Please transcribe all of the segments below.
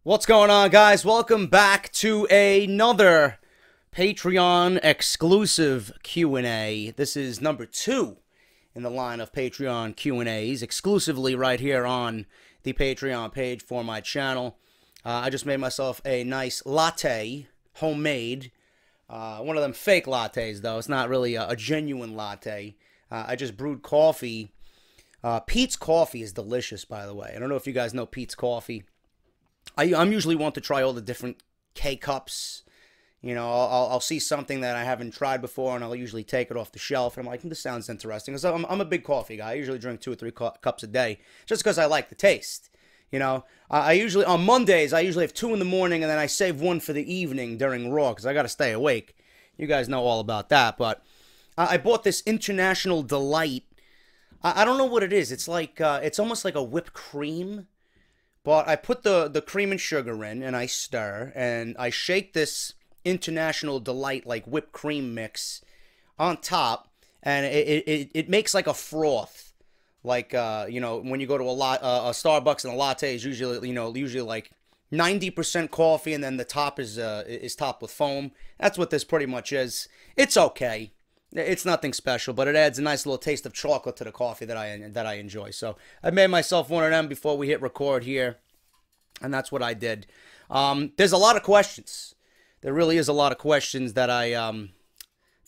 What's going on, guys? Welcome back to another Patreon exclusive Q&A. This is number 2 in the line of Patreon Q&As, exclusively right here on the Patreon page for my channel. I just made myself a nice latte, homemade. One of them fake lattes, though. It's not really a genuine latte. I just brewed coffee. Peet's coffee is delicious, by the way. I don't know if you guys know Peet's coffee. I'm usually one to try all the different K-cups. You know, I'll see something that I haven't tried before, and I'll usually take it off the shelf. And I'm like, this sounds interesting. Because I'm a big coffee guy. I usually drink 2 or 3 cups a day, just because I like the taste. You know, I usually, on Mondays, I usually have 2 in the morning, and then I save 1 for the evening during Raw, because I got to stay awake. You guys know all about that. But I bought this International Delight. I don't know what it is. It's like, it's almost like a whipped cream. But I put the cream and sugar in, and I stir, and I shake this International Delight, like whipped cream mix on top, and it makes like a froth. Like, you know, when you go to a Starbucks and a latte is usually, usually like 90% coffee, and then the top is topped with foam. That's what this pretty much is. It's okay. It's nothing special, but it adds a nice little taste of chocolate to the coffee that I enjoy. So I made myself one of them before we hit record here, and that's what I did. There's a lot of questions. There really is a lot of questions that I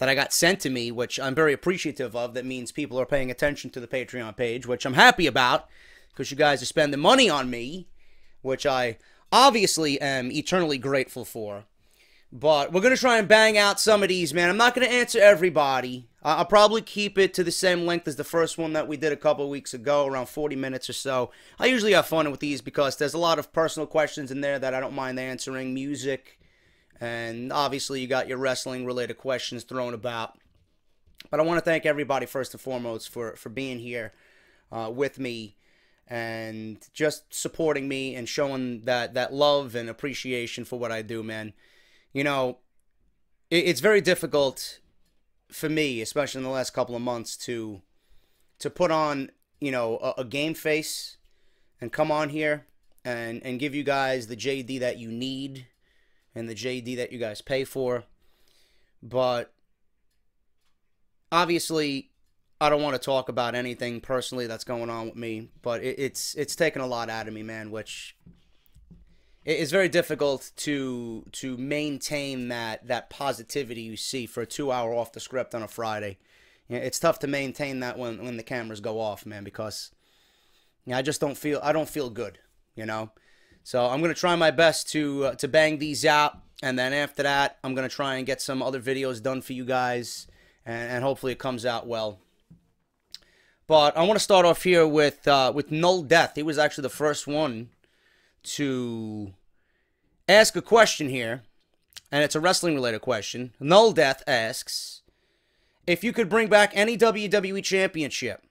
got sent to me, which I'm very appreciative of. That means people are paying attention to the Patreon page, which I'm happy about, because you guys are spending money on me, which I obviously am eternally grateful for. But we're going to try and bang out some of these, man. I'm not going to answer everybody. I'll probably keep it to the same length as the first one that we did a couple of weeks ago, around 40 minutes or so. I usually have fun with these because there's a lot of personal questions in there that I don't mind answering. Music, and obviously you got your wrestling-related questions thrown about. But I want to thank everybody first and foremost for being here with me and just supporting me and showing that love and appreciation for what I do, man. You know, it's very difficult for me, especially in the last couple of months, to put on, you know, a game face and come on here and give you guys the JD that you need and the JD that you guys pay for. But obviously, I don't want to talk about anything personally that's going on with me, but it's taken a lot out of me, man, which it's very difficult to maintain that positivity you see for a 2-hour off the script on a Friday. You know, it's tough to maintain that when the cameras go off, man, because you know, I don't feel good, you know. So I'm gonna try my best to bang these out, and then after that, I'm gonna try and get some other videos done for you guys, and hopefully it comes out well. But I want to start off here with Null Death. He was actually the first one to ask a question here, and it's a wrestling related question. Null Death asks, if you could bring back any WWE championship,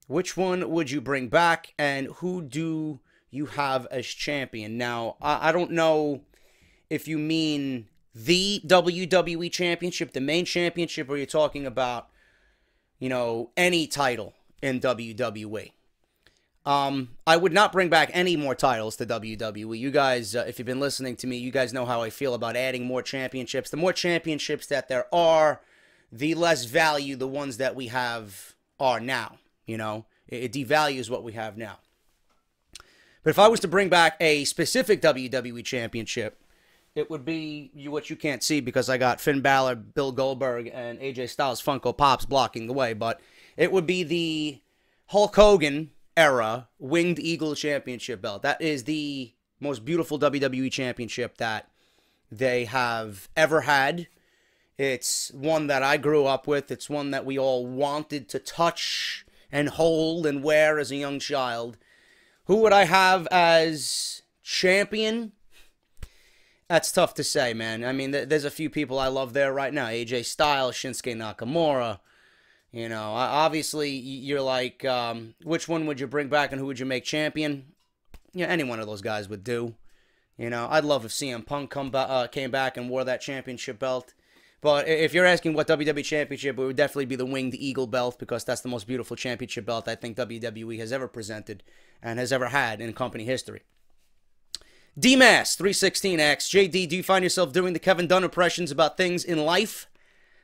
which one would you bring back, and who do you have as champion? Now, I don't know if you mean the WWE championship, the main championship, or you're talking about, you know, any title in WWE. I would not bring back any more titles to WWE. You guys, if you've been listening to me, you guys know how I feel about adding more championships. The more championships that there are, the less value the ones that we have are now. You know, it devalues what we have now. But if I was to bring back a specific WWE championship, it would be what you can't see because I got Finn Balor, Bill Goldberg, and AJ Styles Funko Pops blocking the way. But it would be the Hulk Hogan era Winged Eagle Championship belt. That is the most beautiful WWE championship that they have ever had. It's one that I grew up with. It's one that we all wanted to touch and hold and wear as a young child. Who would I have as champion? That's tough to say, man. I mean, there's a few people I love there right now. AJ Styles, Shinsuke Nakamura. You know, obviously, you're like, which one would you bring back and who would you make champion? Yeah, any one of those guys would do. You know, I'd love if CM Punk came back and wore that championship belt. But if you're asking what WWE championship, it would definitely be the Winged Eagle belt, because that's the most beautiful championship belt I think WWE has ever presented and has ever had in company history. DMass316X, JD, do you find yourself doing the Kevin Dunn impressions about things in life?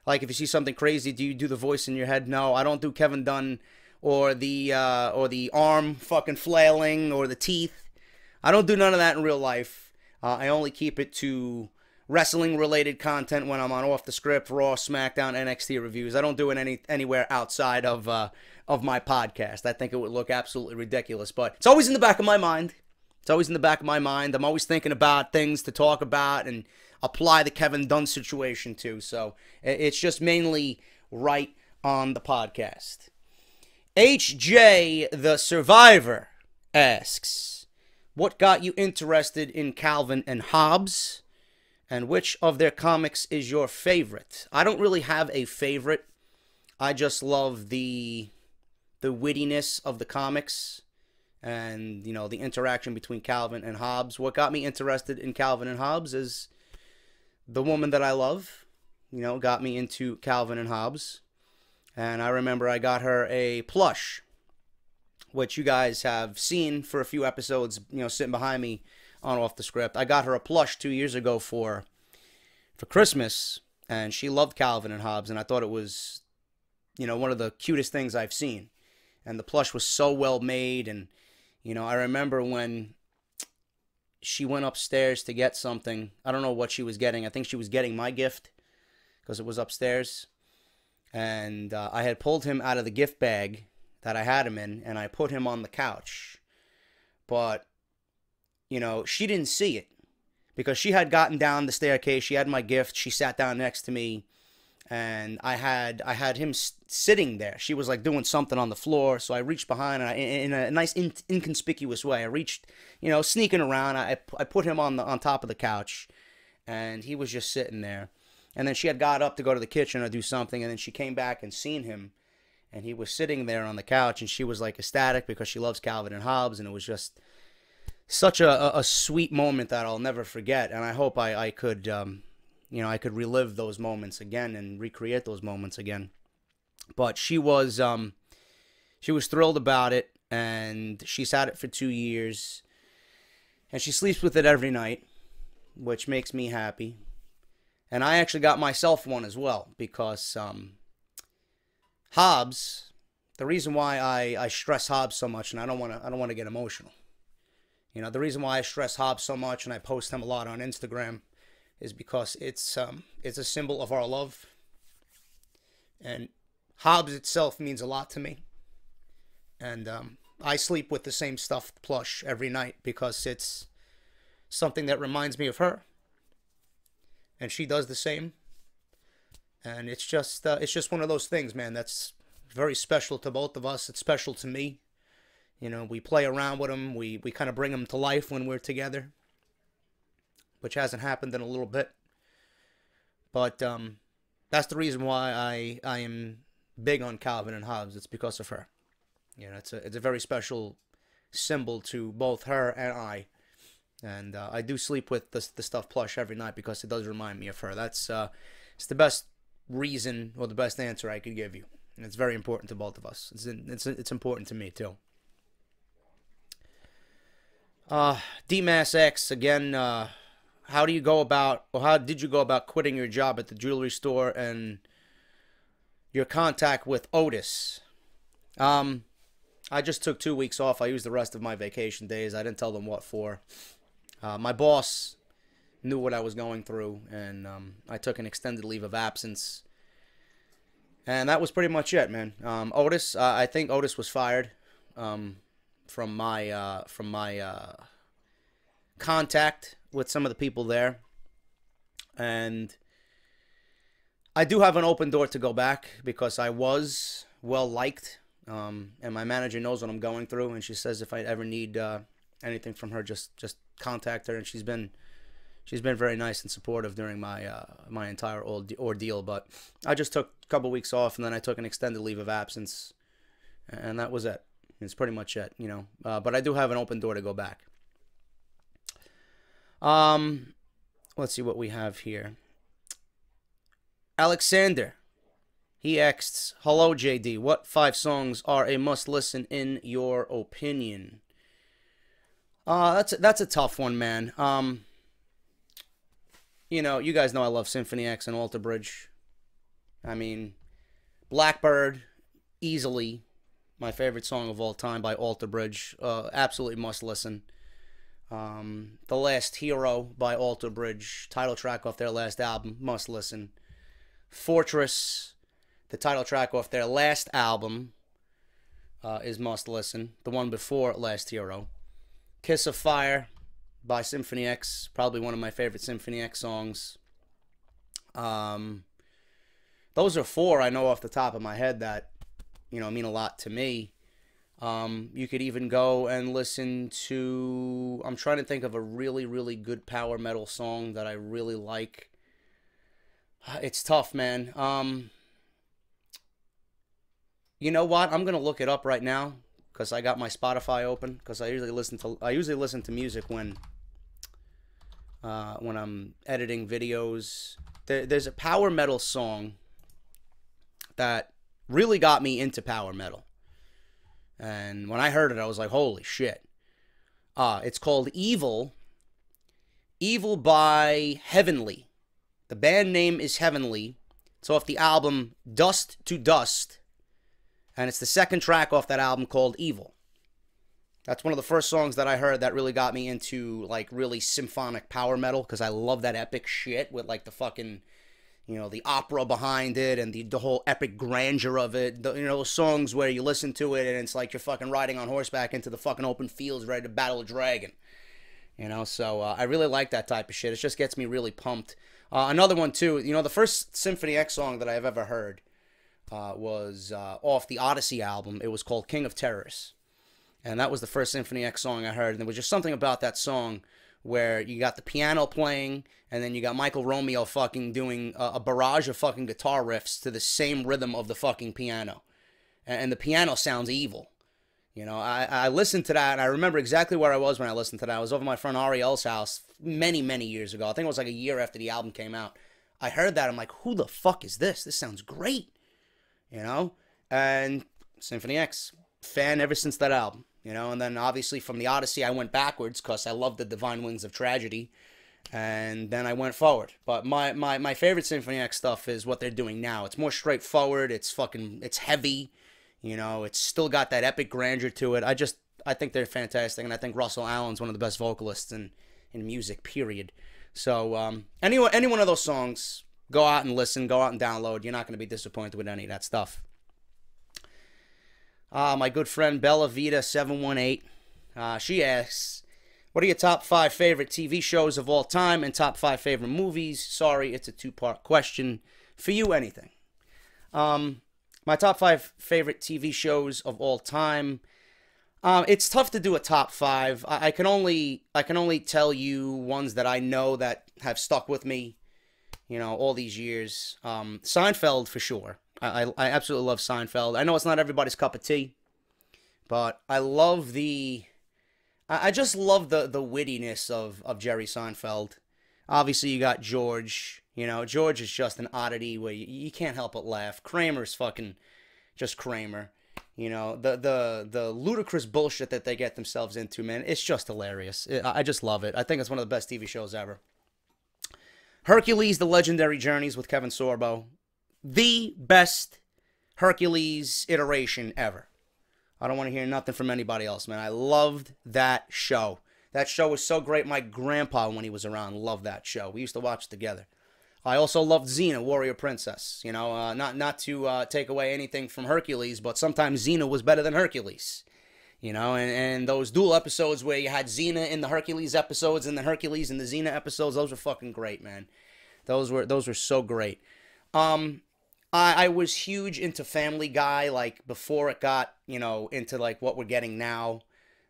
Like if you see something crazy, do you do the voice in your head? No, I don't do Kevin Dunn or the arm fucking flailing or the teeth. I don't do none of that in real life. I only keep it to wrestling related content when I'm on Off the Script, Raw, SmackDown, NXT reviews. I don't do it anywhere outside of my podcast. I think it would look absolutely ridiculous, but it's always in the back of my mind. It's always in the back of my mind. I'm always thinking about things to talk about and apply the Kevin Dunn situation to. So it's just mainly right on the podcast. HJ the Survivor asks, what got you interested in Calvin and Hobbes? And which of their comics is your favorite? I don't really have a favorite. I just love the wittiness of the comics and, you know, the interaction between Calvin and Hobbes. What got me interested in Calvin and Hobbes is the woman that I love, you know, got me into Calvin and Hobbes. And I remember I got her a plush, which you guys have seen for a few episodes, you know, sitting behind me on Off the Script. I got her a plush 2 years ago for Christmas, and she loved Calvin and Hobbes, and I thought it was, you know, one of the cutest things I've seen. And the plush was so well made, and, you know, I remember when she went upstairs to get something. I don't know what she was getting. I think she was getting my gift because it was upstairs. And I had pulled him out of the gift bag that I had him in, and I put him on the couch. But, you know, she didn't see it because she had gotten down the staircase. She had my gift. She sat down next to me, and I had him sitting there. She was like doing something on the floor, so I reached behind, and in a nice inconspicuous way, I reached, you know, sneaking around. I put him on top of the couch, and he was just sitting there. And then she had got up to go to the kitchen or do something, and then she came back and seen him, and he was sitting there on the couch, and she was like ecstatic because she loves Calvin and Hobbes, and it was just such a sweet moment that I'll never forget. And I hope I could, you know, I could relive those moments again and recreate those moments again. But she was thrilled about it, and she's had it for 2 years, and she sleeps with it every night, which makes me happy. And I actually got myself one as well because Hobbes, the reason why I stress Hobbes so much, and I don't want to get emotional. You know, the reason why I stress Hobbes so much and I post him a lot on Instagram is because it's a symbol of our love. And Hobbes itself means a lot to me. And I sleep with the same stuffed plush every night because it's something that reminds me of her. And she does the same. And it's just one of those things, man, that's very special to both of us. It's special to me. You know, we play around with them. We kind of bring them to life when we're together, which hasn't happened in a little bit. But that's the reason why I am big on Calvin and Hobbes. It's because of her. You know, it's a very special symbol to both her and I. And I do sleep with the stuffed plush every night because it does remind me of her. That's it's the best reason or the best answer I could give you. And it's very important to both of us. It's important to me too. DMass X again. How did you go about quitting your job at the jewelry store and your contact with Otis? I just took 2 weeks off. I used the rest of my vacation days. I didn't tell them what for. My boss knew what I was going through, and I took an extended leave of absence. And that was pretty much it, man. Otis, I think Otis was fired from my contact with some of the people there. And I do have an open door to go back because I was well liked. And my manager knows what I'm going through, and she says if I ever need anything from her, just contact her. And she's been very nice and supportive during my my entire ordeal. But I just took a couple weeks off, and then I took an extended leave of absence, and that was it. It's pretty much it, you know. But I do have an open door to go back. Let's see what we have here. Alexander, he asks, hello JD, what 5 songs are a must listen in your opinion? That's a tough one, man. You guys know I love Symphony X and Alter Bridge. I mean, Blackbird, easily my favorite song of all time by Alter Bridge. Absolutely must listen. The Last Hero by Alter Bridge, title track off their last album, must listen. Fortress, the title track off their last album, is must listen. The one before Last Hero. Kiss of Fire by Symphony X, probably one of my favorite Symphony X songs. Those are four I know off the top of my head that, mean a lot to me. You could even go and listen to, I'm trying to think of a really, really good power metal song that I really like. It's tough, man. You know what? I'm gonna look it up right now because I got my Spotify open, because I usually listen to music when I'm editing videos. There's a power metal song that really got me into power metal. And when I heard it, I was like, holy shit. It's called Evil. Evil by Heavenly. The band name is Heavenly. It's off the album Dust to Dust. And it's the second track off that album called Evil. That's one of the first songs that I heard that really got me into, like, really symphonic power metal, because I love that epic shit with, like, the fucking, the opera behind it and the whole epic grandeur of it. Those songs where you listen to it and it's like you're fucking riding on horseback into the fucking open fields ready to battle a dragon. So I really like that type of shit. It just gets me really pumped. Another one, too, the first Symphony X song that I've ever heard was off the Odyssey album. It was called King of Terrors. And that was the first Symphony X song I heard. And there was just something about that song where you got the piano playing, and then you got Michael Romeo fucking doing a barrage of fucking guitar riffs to the same rhythm of the fucking piano. And the piano sounds evil. I listened to that, and I remember exactly where I was when I listened to that. I was over my friend Ariel's house many, many years ago. I think it was like a year after the album came out. I heard that. I'm like, who the fuck is this? This sounds great. And Symphony X, fan ever since that album. And then obviously from the Odyssey, I went backwards because I loved the Divine Wings of Tragedy. And then I went forward. But my favorite Symphony X stuff is what they're doing now. It's more straightforward. It's heavy. It's still got that epic grandeur to it. I think they're fantastic. And I think Russell Allen's one of the best vocalists in music, period. So any one of those songs, go out and listen. Go out and download. You're not going to be disappointed with any of that stuff. My good friend Bella Vita 718, she asks, what are your top 5 favorite TV shows of all time and top 5 favorite movies? Sorry, it's a 2-part question. For you, anything. My top 5 favorite TV shows of all time. It's tough to do a top 5. I can only tell you ones that I know that have stuck with me, all these years. Seinfeld for sure. I absolutely love Seinfeld. I know it's not everybody's cup of tea, but I love I just love the wittiness of Jerry Seinfeld. Obviously, you got George. George is just an oddity where you can't help but laugh. Kramer's fucking just Kramer. The ludicrous bullshit that they get themselves into, man, it's just hilarious. I just love it. I think it's one of the best TV shows ever. Hercules, The Legendary Journeys with Kevin Sorbo. The best Hercules iteration ever. I don't want to hear nothing from anybody else, man. I loved that show. That show was so great. My grandpa, when he was around, loved that show. We used to watch it together. I also loved Xena, Warrior Princess. Not to take away anything from Hercules, but sometimes Xena was better than Hercules. And those dual episodes where you had Xena in the Hercules episodes and the Hercules in the Xena episodes, those were fucking great, man. Those were so great. I was huge into Family Guy, like, before it got, into, like, what we're getting now.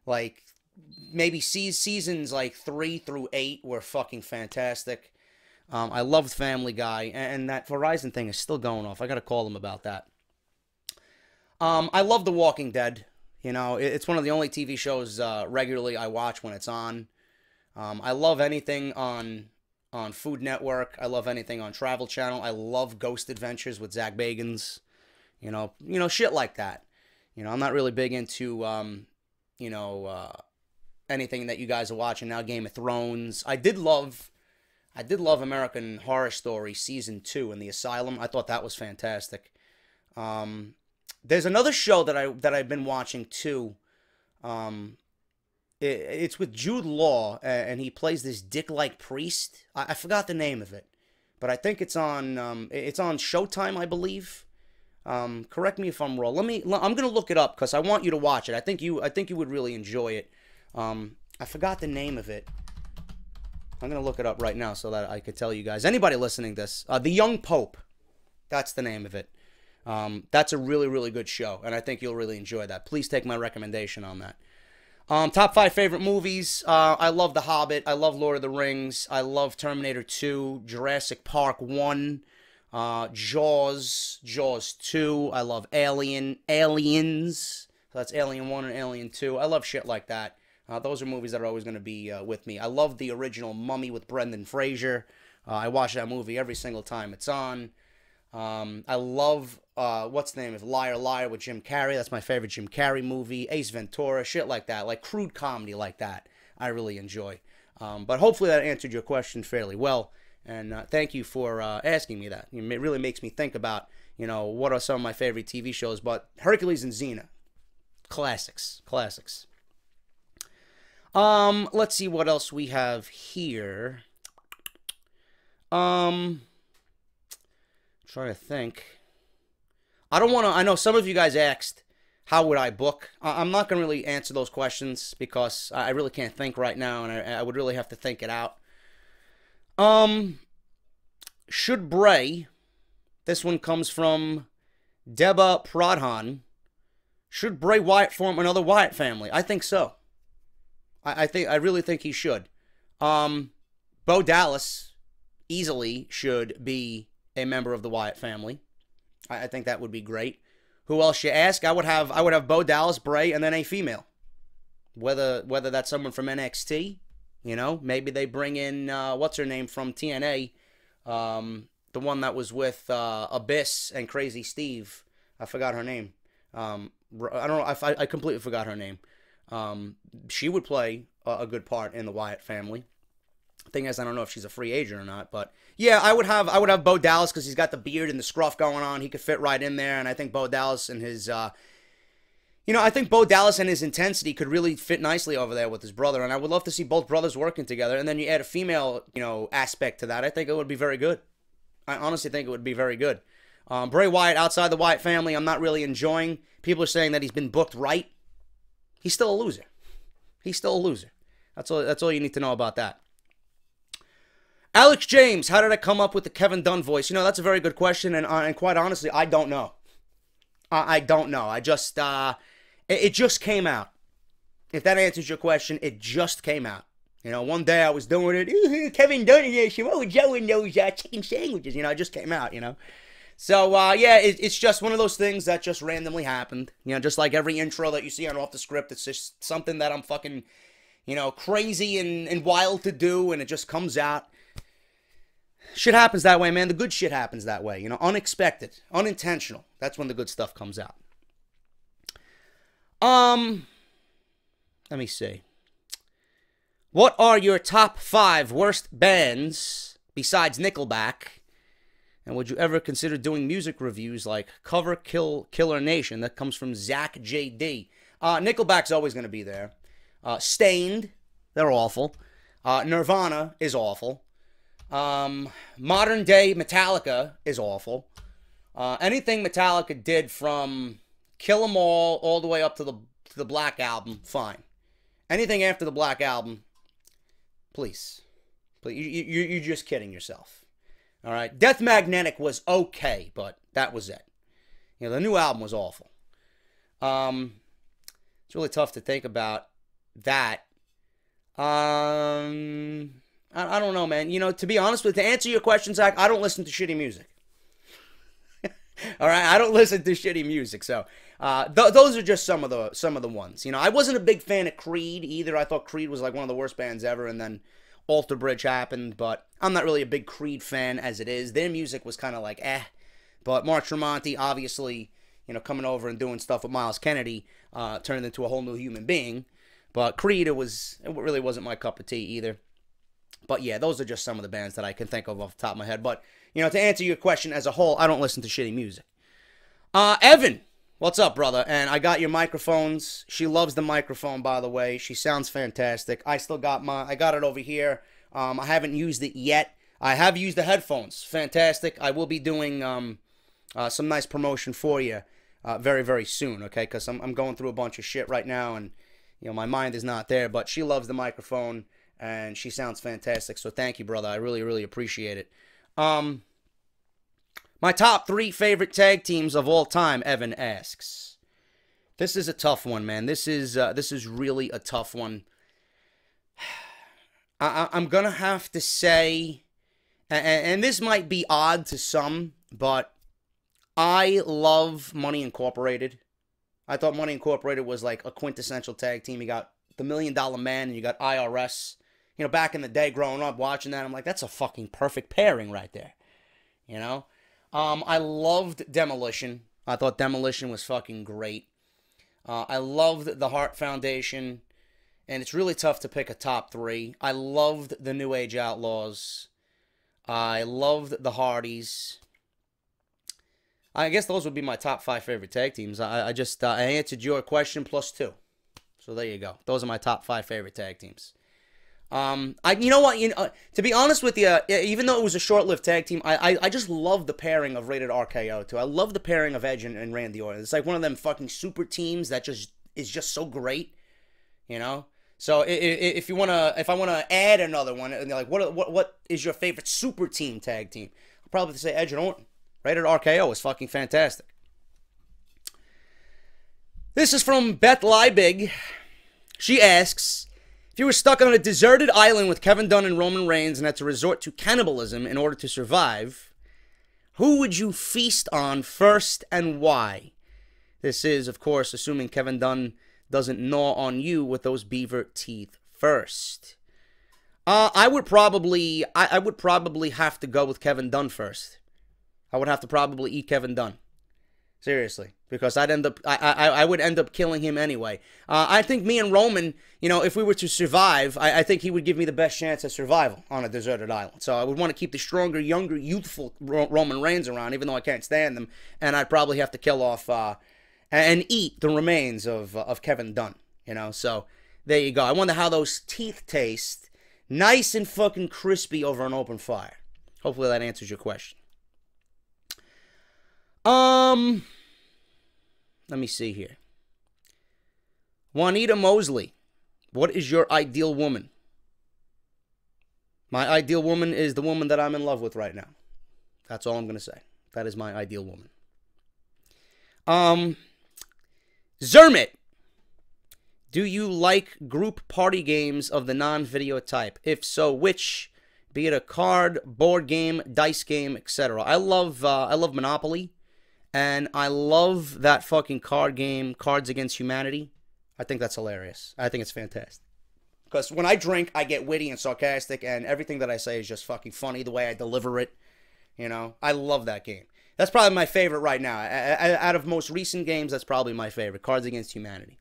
Like, maybe seasons, like, 3 through 8 were fucking fantastic. I loved Family Guy, and that Verizon thing is still going off. I gotta call them about that. I love The Walking Dead. It's one of the only TV shows regularly I watch when it's on. I love anything on Food Network. I love anything on Travel Channel. I love Ghost Adventures with Zach Bagans. Shit like that. I'm not really big into, anything that you guys are watching now. Game of Thrones. I did love American Horror Story Season 2 in the Asylum. I thought that was fantastic. There's another show that I've been watching too. It's with Jude Law, and he plays this dick-like priest. I forgot the name of it, but I think it's on Showtime, I believe. Correct me if I'm wrong. I'm gonna look it up because I want you to watch it. I think you would really enjoy it. I forgot the name of it. I'm gonna look it up right now so that I could tell you guys. Anybody listening to this, The Young Pope. That's the name of it. That's a really, really good show, and I think you'll really enjoy that. Please take my recommendation on that. Top 5 favorite movies. I love The Hobbit. I love Lord of the Rings. I love Terminator 2, Jurassic Park 1, Jaws 2. I love Aliens. So that's Alien 1 and Alien 2. I love shit like that. Those are movies that are always going to be with me. I love the original Mummy with Brendan Fraser. I watch that movie every single time it's on. I love, what's the name of Liar Liar with Jim Carrey. That's my favorite Jim Carrey movie. Ace Ventura, shit like that. Like crude comedy like that. I really enjoy. But hopefully that answered your question fairly well. And thank you for asking me that. It really makes me think about, what are some of my favorite TV shows. But Hercules and Xena. Classics. Classics. Let's see what else we have here. Trying to think. I know some of you guys asked, how would I book? I'm not going to really answer those questions because I really can't think right now, and I would really have to think it out. Should Bray, this one comes from Deba Pradhan, should Bray Wyatt form another Wyatt family? I think so. I really think he should. Bo Dallas easily should be a member of the Wyatt family. I think that would be great. Who else you ask? I would have Bo Dallas, Bray, and then a female. Whether that's someone from NXT, maybe they bring in what's her name from TNA, the one that was with Abyss and Crazy Steve. I forgot her name. I don't know. I completely forgot her name. She would play a good part in the Wyatt family. Thing is, I don't know if she's a free agent or not, but yeah, I would have Bo Dallas because he's got the beard and the scruff going on. He could fit right in there, and I think Bo Dallas and his, I think Bo Dallas and his intensity could really fit nicely over there with his brother, and I would love to see both brothers working together. And then you add a female, aspect to that. I think it would be very good. I honestly think it would be very good. Bray Wyatt outside the Wyatt family, I'm not really enjoying. People are saying that he's been booked right. He's still a loser. He's still a loser. That's all you need to know about that. Alex James, how did I come up with the Kevin Dunn voice? That's a very good question, and quite honestly, I don't know. I don't know. I just, it just came out. If that answers your question, it just came out. One day I was doing it, Kevin Dunn and Samoa Joe and those chicken sandwiches, it just came out, So, yeah, it's just one of those things that just randomly happened. Just like every intro that you see on Off the Script, it's just something that I'm fucking, crazy and wild to do, and it just comes out. Shit happens that way, man. The good shit happens that way. Unexpected, unintentional. That's when the good stuff comes out. Let me see. What are your top 5 worst bands besides Nickelback? And would you ever consider doing music reviews like Cover Killer Nation? That comes from Zach JD. Nickelback's always going to be there. Stained, they're awful. Nirvana is awful. Modern day Metallica is awful. Anything Metallica did from Kill 'Em all the way up to the Black Album, fine. Anything after the Black Album, please. You're just kidding yourself. All right, Death Magnetic was okay, but that was it. The new album was awful. It's really tough to think about that. I don't know, man. To be honest with you, to answer your question, Zach, I don't listen to shitty music. All right, I don't listen to shitty music. So those are just some of the ones. I wasn't a big fan of Creed either. I thought Creed was like one of the worst bands ever, and then Alter Bridge happened. But I'm not really a big Creed fan as it is. Their music was kind of like But Mark Tremonti, obviously, coming over and doing stuff with Miles Kennedy, turned into a whole new human being. But Creed, it really wasn't my cup of tea either. But yeah, those are just some of the bands that I can think of off the top of my head. But, you know, to answer your question as a whole, I don't listen to shitty music. Evan, what's up, brother? And I got your microphones. She loves the microphone, by the way. She sounds fantastic. I got it over here. I haven't used it yet. I have used the headphones. Fantastic. I will be doing some nice promotion for you very, very soon, okay? Because I'm going through a bunch of shit right now, and, you know, my mind is not there. But she loves the microphone, and she sounds fantastic. So thank you, brother. I really, really appreciate it. My top 3 favorite tag teams of all time, Evan asks. This is a tough one, man. This is really a tough one. I'm going to have to say, and this might be odd to some, but I love Money Incorporated. I thought Money Incorporated was like a quintessential tag team. You got the $1 Million Man and you got IRS. You know, back in the day growing up watching that, I'm like, that's a fucking perfect pairing right there. You know? I loved Demolition. I thought Demolition was fucking great. I loved the Hart Foundation. And it's really tough to pick a top 3. I loved the New Age Outlaws. I loved the Hardys. I guess those would be my top 5 favorite tag teams. I answered your question plus 2. So there you go. Those are my top 5 favorite tag teams. You know what? To be honest with you, even though it was a short-lived tag team, I just love the pairing of Rated RKO too. I love the pairing of Edge and Randy Orton. It's like one of them fucking super teams that is just so great, you know. So if I wanna add another one, and like what is your favorite super team tag team? I'll probably say Edge and Orton. Rated RKO is fucking fantastic. This is from Beth Liebig. She asks, if you were stuck on a deserted island with Kevin Dunn and Roman Reigns and had to resort to cannibalism in order to survive, who would you feast on first and why? This is, of course, assuming Kevin Dunn doesn't gnaw on you with those beaver teeth first. I would probably have to go with Kevin Dunn first. I would have to probably eat Kevin Dunn. Seriously, because I would end up killing him anyway. I think me and Roman, you know, if we were to survive, I think he would give me the best chance at survival on a deserted island. So I would want to keep the stronger, younger, youthful Roman Reigns around, even though I can't stand them. And I'd probably have to kill off and eat the remains of Kevin Dunn. You know, so there you go. I wonder how those teeth taste, nice and fucking crispy over an open fire. Hopefully that answers your question. Let me see here. Juanita Mosley, what is your ideal woman? My ideal woman is the woman that I'm in love with right now. That's all I'm going to say. That is my ideal woman. Zermit, do you like group party games of the non-video type? If so, which? Be it a card, board game, dice game, etc. I love Monopoly. And I love that fucking card game, Cards Against Humanity. I think that's hilarious. I think it's fantastic. Because when I drink, I get witty and sarcastic, and everything that I say is just fucking funny, the way I deliver it. You know, I love that game. That's probably my favorite right now. Out of most recent games, that's probably my favorite, Cards Against Humanity.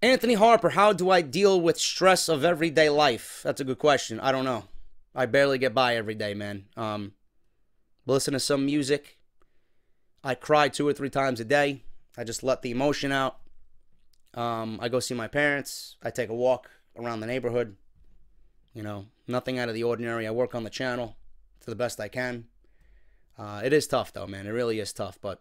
Anthony Harper, how do I deal with stress of everyday life? That's a good question. I don't know. I barely get by every day, man. Listen to some music. I cry 2 or 3 times a day. I just let the emotion out. I go see my parents. I take a walk around the neighborhood. You know, nothing out of the ordinary. I work on the channel to the best I can. It is tough, though, man. It really is tough. But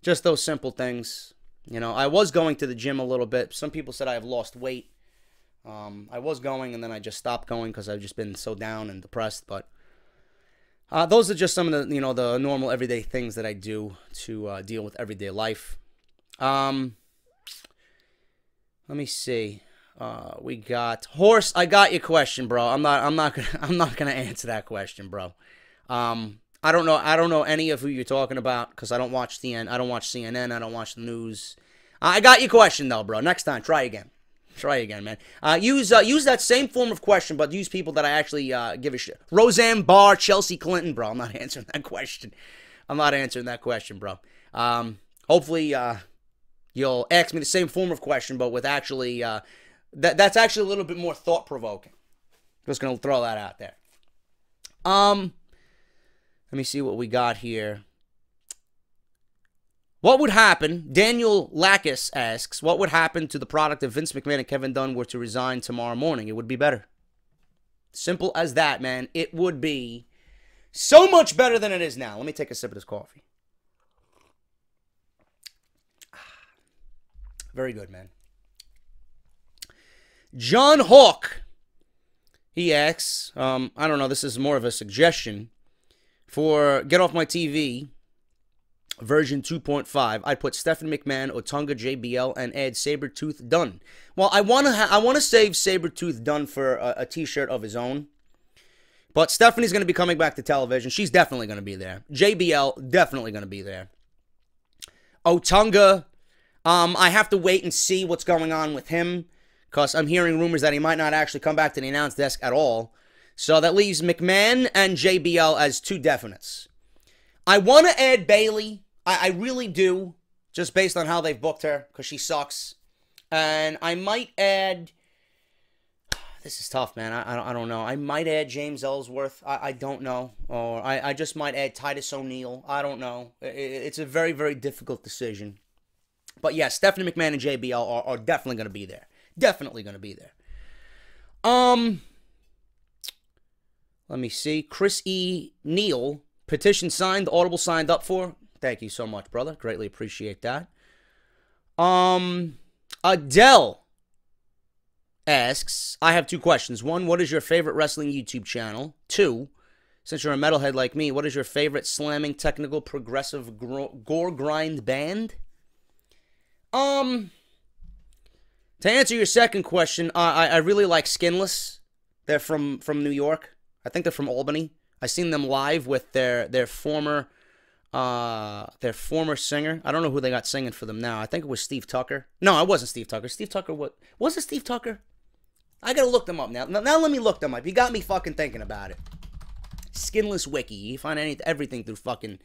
just those simple things. You know, I was going to the gym a little bit. Some people said I have lost weight. I was going, and then I just stopped going because I've just been so down and depressed. But those are just some of the, you know, the normal everyday things that I do to deal with everyday life. Let me see. We got Horse. I got your question, bro. I'm not gonna answer that question, bro. I don't know any of who you're talking about because I don't watch CNN. I don't watch the news. I got your question though, bro. Next time, try again. Try again, man. Use that same form of question, but use people that I actually give a shit. Roseanne Barr, Chelsea Clinton, bro. I'm not answering that question. I'm not answering that question, bro. Hopefully, you'll ask me the same form of question, but with actually, that's actually a little bit more thought-provoking. Just going to throw that out there. Let me see what we got here. What would happen, Daniel Lackus asks, what would happen to the product if Vince McMahon and Kevin Dunn were to resign tomorrow morning? It would be better. Simple as that, man. It would be so much better than it is now. Let me take a sip of this coffee. Very good, man. John Hawk, he asks, I don't know, this is more of a suggestion, for Get Off My TV version 2.5, I'd put Stephanie McMahon, Otunga, JBL, and add Sabretooth Dunn. Well, I want to save Sabretooth Dunn for a t-shirt of his own. But Stephanie's going to be coming back to television. She's definitely going to be there. JBL, definitely going to be there. Otunga, I have to wait and see what's going on with him, because I'm hearing rumors that he might not actually come back to the announce desk at all. So that leaves McMahon and JBL as two definites. I want to add Bayley. I really do, just based on how they've booked her, because she sucks. And I might add... This is tough, man. I don't know. I might add James Ellsworth. I don't know. Or I just might add Titus O'Neil. I don't know. It's a very, very difficult decision. But yeah, Stephanie McMahon and JBL are definitely going to be there. Definitely going to be there. Let me see. Chris E. Neal, petition signed, Audible signed up for. Thank you so much, brother. Greatly appreciate that. Adele asks, I have two questions. One, what is your favorite wrestling YouTube channel? Two, since you're a metalhead like me, what is your favorite slamming, technical, progressive, gore grind band? To answer your second question, I really like Skinless. They're from New York. I think they're from Albany. I seen them live with their former singer. I don't know who they got singing for them now. I think it was Steve Tucker. No, it wasn't Steve Tucker. Steve Tucker, what? Was it Steve Tucker? I gotta look them up now. Now let me look them up. You got me fucking thinking about it. Skinless Wiki. You find everything through fucking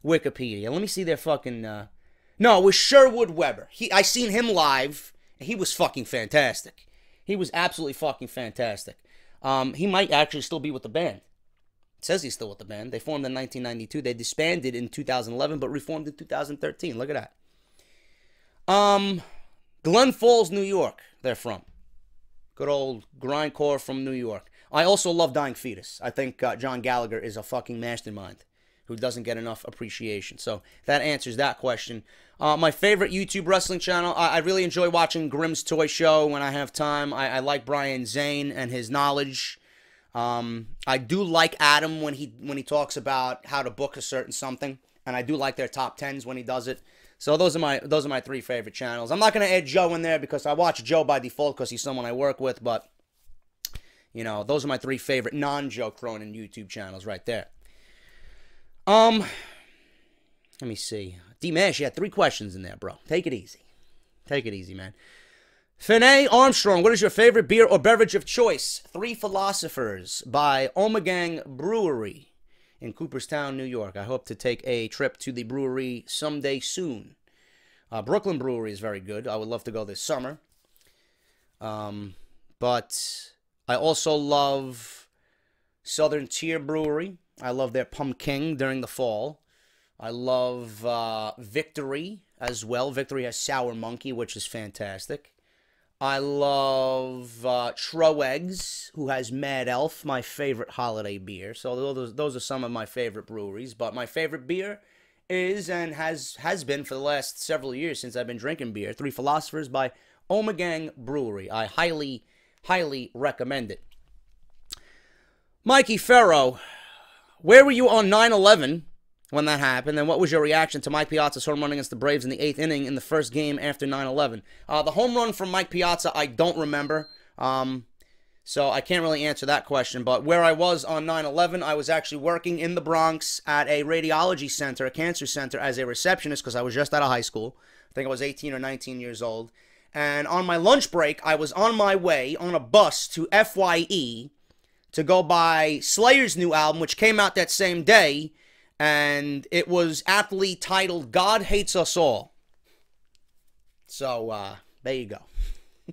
Wikipedia. Let me see their fucking... No, it was Sherwood Weber. I seen him live. He was fucking fantastic. He was absolutely fucking fantastic. He might actually still be with the band. It says he's still with the band. They formed in 1992. They disbanded in 2011, but reformed in 2013. Look at that. Glen Falls, New York, they're from. Good old grindcore from New York. I also love Dying Fetus. I think John Gallagher is a fucking mastermind who doesn't get enough appreciation. So that answers that question. My favorite YouTube wrestling channel, I really enjoy watching Grimm's Toy Show when I have time. I like Brian Zane and his knowledge. I do like Adam when he talks about how to book a certain something, and I do like their top 10s when he does it. So those are my three favorite channels. I'm not gonna add Joe in there because I watch Joe by default because he's someone I work with, but you know, those are my three favorite non-Joe Cronin YouTube channels right there. Let me see. D-Mash, you had 3 questions in there, bro. Take it easy. Take it easy, man. Finney Armstrong, what is your favorite beer or beverage of choice? 3 Philosophers by Omegang Brewery in Cooperstown, New York. I hope to take a trip to the brewery someday soon. Brooklyn Brewery is very good. I would love to go this summer. But I also love Southern Tier Brewery. I love their Pumpkin during the fall. I love Victory as well. Victory has Sour Monkey, which is fantastic. I love Troegs, who has Mad Elf, my favorite holiday beer. So those are some of my favorite breweries. But my favorite beer is, and has been for the last several years since I've been drinking beer, 3 Philosophers by Omegang Brewery. I highly, highly recommend it. Mikey Ferro, where were you on 9/11 when that happened, and what was your reaction to Mike Piazza's home run against the Braves in the 8th inning in the first game after 9/11? The home run from Mike Piazza, I don't remember, so I can't really answer that question. But where I was on 9/11, I was actually working in the Bronx at a radiology center, a cancer center, as a receptionist because I was just out of high school. I think I was 18 or 19 years old. And on my lunch break, I was on my way on a bus to FYE to go buy Slayer's new album, which came out that same day, and it was aptly titled God Hates Us All. So, there you go.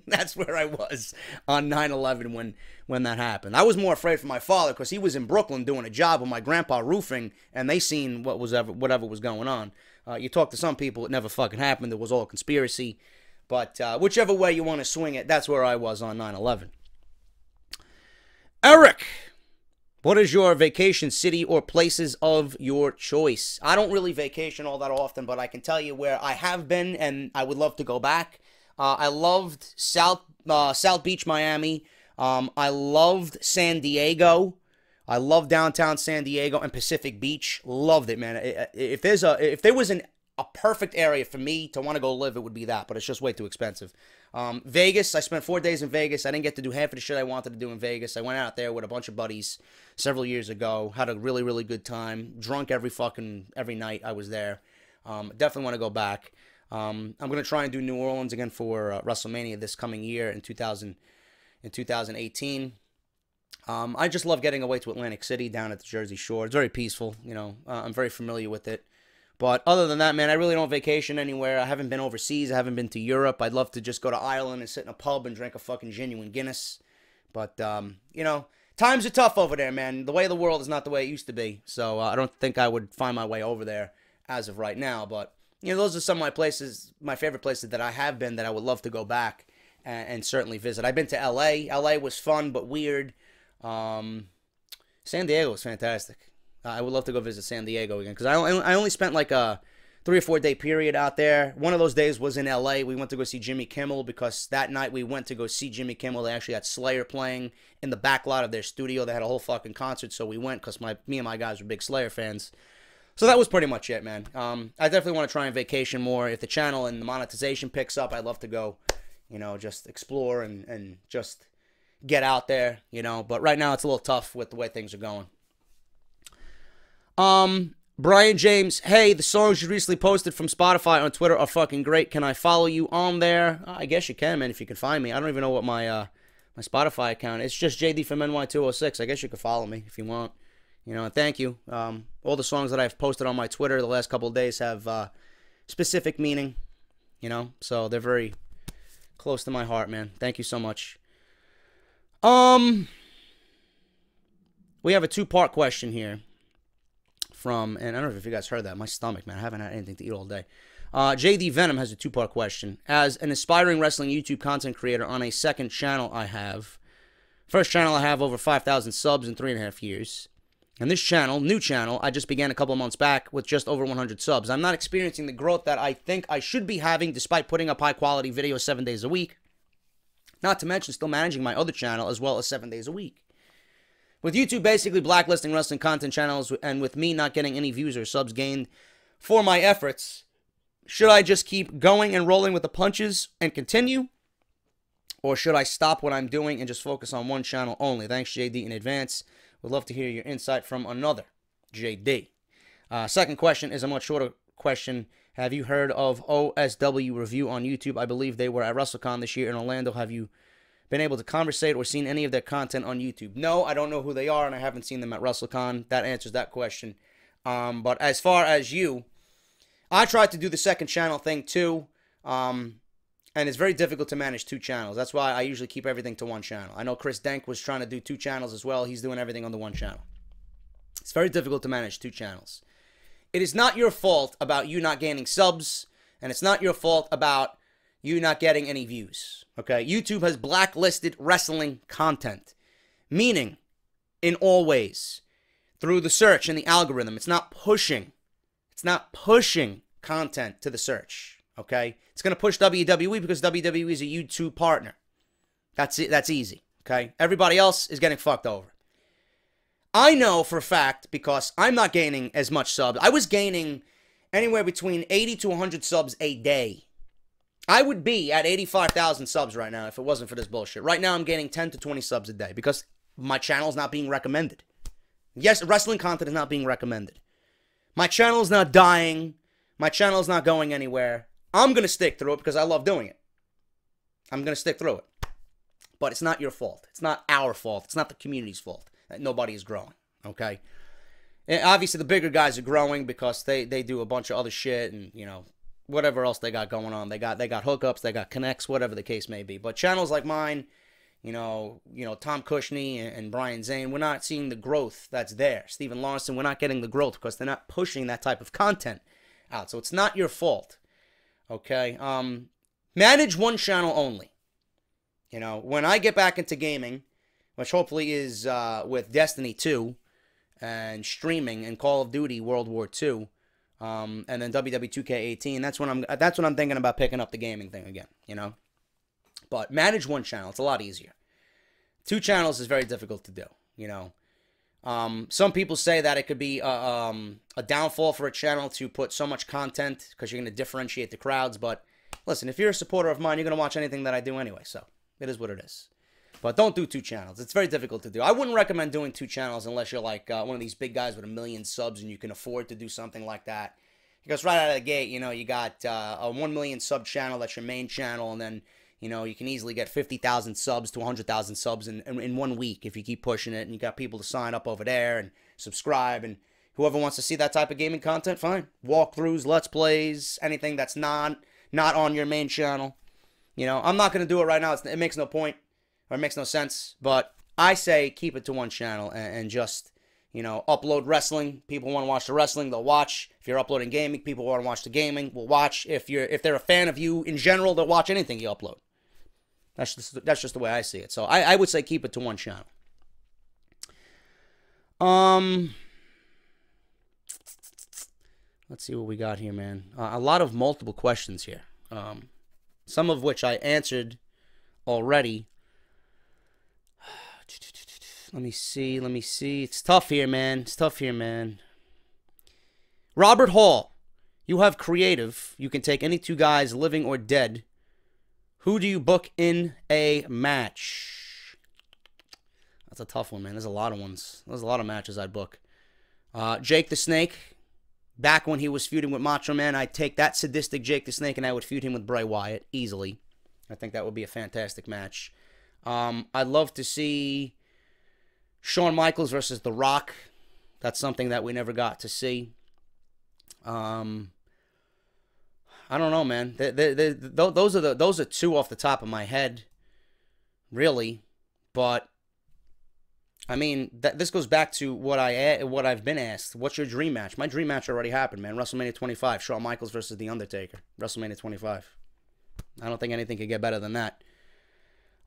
That's where I was on 9/11 when that happened. I was more afraid for my father because he was in Brooklyn doing a job with my grandpa roofing, and they seen whatever was going on. You talk to some people, it never fucking happened. It was all a conspiracy. But whichever way you want to swing it, that's where I was on 9/11. Eric, what is your vacation city or places of your choice? I don't really vacation all that often, but I can tell you where I have been, and I would love to go back. I loved South Beach, Miami. I loved San Diego. I love downtown San Diego and Pacific Beach. Loved it, man. If there was a perfect area for me to want to go live, it would be that, but it's just way too expensive. Vegas, I spent 4 days in Vegas. I didn't get to do half of the shit I wanted to do in Vegas. I went out there with a bunch of buddies several years ago. Had a really, really good time. Drunk every night I was there. Definitely want to go back. I'm going to try and do New Orleans again for WrestleMania this coming year in 2018. I just love getting away to Atlantic City down at the Jersey Shore. It's very peaceful, you know. I'm very familiar with it. But other than that, man, I really don't vacation anywhere. I haven't been overseas. I haven't been to Europe. I'd love to just go to Ireland and sit in a pub and drink a fucking genuine Guinness. But, you know, times are tough over there, man. The way of the world is not the way it used to be. So I don't think I would find my way over there as of right now. But, you know, those are some of my places, my favorite places that I have been that I would love to go back and certainly visit. I've been to L.A. L.A. was fun but weird. San Diego was fantastic. I would love to go visit San Diego again because I only spent like a 3 or 4 day period out there. One of those days was in L.A. We went to go see Jimmy Kimmel because that night we went to go see Jimmy Kimmel. They actually had Slayer playing in the back lot of their studio. They had a whole fucking concert, so we went because me and my guys were big Slayer fans. So that was pretty much it, man. I definitely want to try and vacation more. If the channel and the monetization picks up, I'd love to go, you know, just explore and just get out there, you know. But right now it's a little tough with the way things are going. Brian James, hey, the songs you recently posted from Spotify on Twitter are fucking great. Can I follow you on there? I guess you can, man, if you can find me. I don't even know what my my Spotify account is. It's just JD from NY206. I guess you can follow me if you want. You know, and thank you. All the songs that I've posted on my Twitter the last couple of days have specific meaning, you know, so they're very close to my heart, man. Thank you so much. We have a 2-part question here. And I don't know if you guys heard that. My stomach, man. I haven't had anything to eat all day. JD Venom has a 2-part question. As an aspiring wrestling YouTube content creator on a second channel first channel I have over 5,000 subs in 3.5 years. And this channel, new channel, I just began a couple of months back with just over 100 subs. I'm not experiencing the growth that I think I should be having despite putting up high quality videos 7 days a week. Not to mention still managing my other channel as well as 7 days a week. With YouTube basically blacklisting wrestling content channels and with me not getting any views or subs gained for my efforts, should I just keep going and rolling with the punches and continue? Or should I stop what I'm doing and just focus on one channel only? Thanks, JD, in advance. Would love to hear your insight from another JD. Second question is a much shorter question. Have you heard of OSW Review on YouTube? I believe they were at WrestleCon this year in Orlando. Have you been able to conversate or seen any of their content on YouTube? No, I don't know who they are, and I haven't seen them at WrestleCon. That answers that question. But as far as you, I tried to do the second channel thing too, and it's very difficult to manage 2 channels. That's why I usually keep everything to 1 channel. I know Chris Denk was trying to do 2 channels as well. He's doing everything on the 1 channel. It's very difficult to manage 2 channels. It is not your fault about you not gaining subs, and it's not your fault about you not getting any views. Okay, YouTube has blacklisted wrestling content, meaning in all ways through the search and the algorithm. It's not pushing content to the search. Okay, it's going to push WWE because WWE is a YouTube partner. That's it. That's easy. Okay, everybody else is getting fucked over. I know for a fact because I'm not gaining as much subs. I was gaining anywhere between 80 to 100 subs a day. I would be at 85,000 subs right now if it wasn't for this bullshit. Right now, I'm gaining 10 to 20 subs a day because my channel is not being recommended. Yes, wrestling content is not being recommended. My channel is not dying. My channel is not going anywhere. I'm going to stick through it because I love doing it. I'm going to stick through it. But it's not your fault. It's not our fault. It's not the community's fault that nobody is growing. Okay? And obviously, the bigger guys are growing because they do a bunch of other shit and, you know, whatever else they got going on. They got hookups, they got connects, whatever the case may be. But channels like mine, Tom Cushney and Brian Zane, we're not seeing the growth that's there. Stephen Larson, we're not getting the growth because they're not pushing that type of content out. So it's not your fault. Okay? Manage one channel only. When I get back into gaming, which hopefully is with Destiny 2 and streaming and Call of Duty World War II, and then WWE 2K18, that's when I'm thinking about picking up the gaming thing again, But manage one channel, it's a lot easier. 2 channels is very difficult to do, Some people say that it could be a downfall for a channel to put so much content because you're going to differentiate the crowds, but listen, if you're a supporter of mine, you're going to watch anything that I do anyway, so it is what it is. But don't do 2 channels. It's very difficult to do. I wouldn't recommend doing 2 channels unless you're like one of these big guys with 1 million subs and you can afford to do something like that. Because right out of the gate, you got a 1 million sub channel that's your main channel, and then, you can easily get 50,000 subs to 100,000 subs in 1 week if you keep pushing it, and you got people to sign up over there and subscribe, and whoever wants to see that type of gaming content, fine. Walkthroughs, Let's Plays, anything that's not on your main channel. I'm not going to do it right now. It makes no point. Or it makes no sense, but I say keep it to one channel and just, upload wrestling. People want to watch the wrestling, they'll watch. If you're uploading gaming, people want to watch the gaming, will watch. If they're a fan of you in general, they'll watch anything you upload. That's just the way I see it. So I would say keep it to one channel. Let's see what we got here, man. A lot of multiple questions here. Some of which I answered already. Let me see. It's tough here, man. Robert Hall, you have creative. You can take any 2 guys, living or dead. Who do you book in a match? That's a tough one, man. There's a lot of ones. There's a lot of matches I'd book. Jake the Snake. Back when he was feuding with Macho Man, I'd take that sadistic Jake the Snake and I would feud him with Bray Wyatt easily. I think that would be a fantastic match. I'd love to see Shawn Michaels versus The Rock. That's something that we never got to see. I don't know, man. Those are 2 off the top of my head, really. But I mean, this goes back to what I've been asked. What's your dream match? My dream match already happened, man. WrestleMania 25, Shawn Michaels versus The Undertaker. WrestleMania 25. I don't think anything could get better than that.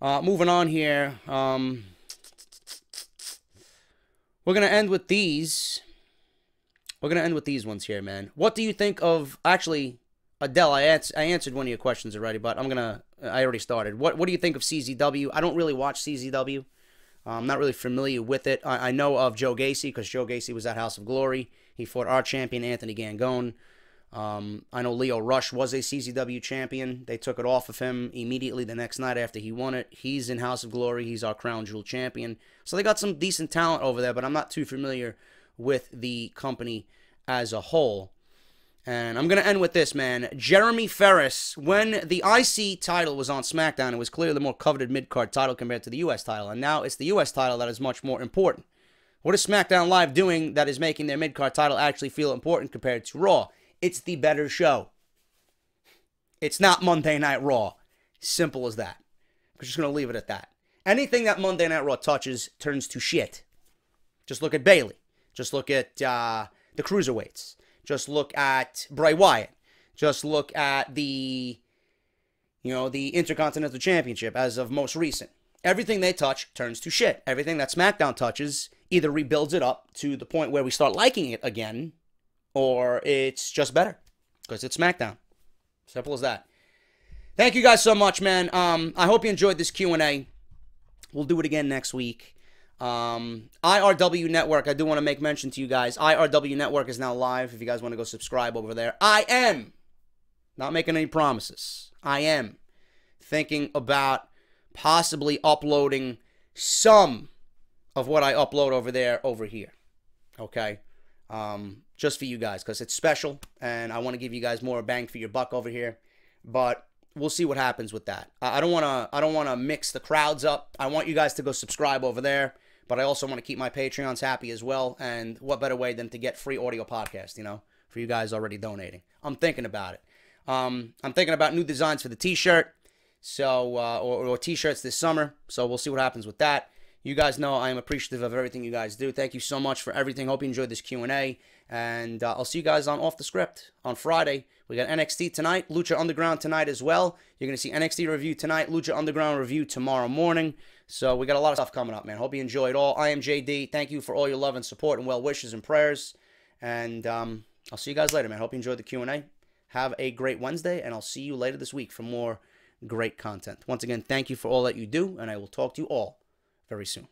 Moving on here. We're going to end with these. We're going to end with these ones here, man. What do you think of... Actually, Adele, I answered one of your questions already, but I already started. What do you think of CZW? I don't really watch CZW. I'm not really familiar with it. I know of Joe Gacy because Joe Gacy was at House of Glory. He fought our champion, Anthony Gangone. I know Leo Rush was a CZW champion. They took it off of him immediately the next night after he won it. He's in House of Glory. He's our Crown Jewel champion. So they got some decent talent over there, but I'm not too familiar with the company as a whole. And I'm going to end with this, man. Jeremy Ferris, when the IC title was on SmackDown, it was clearly the more coveted mid-card title compared to the US title. And now it's the US title that is much more important. What is SmackDown Live doing that is making their mid-card title actually feel important compared to Raw? It's the better show. It's not Monday Night Raw. Simple as that. We're just going to leave it at that. Anything that Monday Night Raw touches turns to shit. Just look at Bayley. Just look at the Cruiserweights. Just look at Bray Wyatt. Just look at the Intercontinental Championship as of most recent. Everything they touch turns to shit. Everything that SmackDown touches either rebuilds it up to the point where we start liking it again, or it's just better because it's SmackDown. Simple as that. Thank you guys so much, man. I hope you enjoyed this Q&A. We'll do it again next week. IRW Network, I do want to make mention to you guys. IRW Network is now live if you guys want to go subscribe over there. I am not making any promises. I am thinking about possibly uploading some of what I upload over there over here. Okay? Just for you guys because it's special and I want to give you guys more bang for your buck over here. But we'll see what happens with that. I don't want to mix the crowds up. I want you guys to go subscribe over there. But I also want to keep my Patreons happy as well. And what better way than to get free audio podcast, for you guys already donating. I'm thinking about it. I'm thinking about new designs for the t-shirt, so or t-shirts this summer. So we'll see what happens with that. You guys know I am appreciative of everything you guys do. Thank you so much for everything. Hope you enjoyed this Q&A. And I'll see you guys on Off the Script on Friday. We got NXT tonight, Lucha Underground tonight as well. You're going to see NXT review tonight, Lucha Underground review tomorrow morning. So we got a lot of stuff coming up, man. Hope you enjoy it all. I am JD. Thank you for all your love and support and well wishes and prayers. And I'll see you guys later, man. Hope you enjoyed the Q&A. Have a great Wednesday, and I'll see you later this week for more great content. Once again, thank you for all that you do, and I will talk to you all very soon.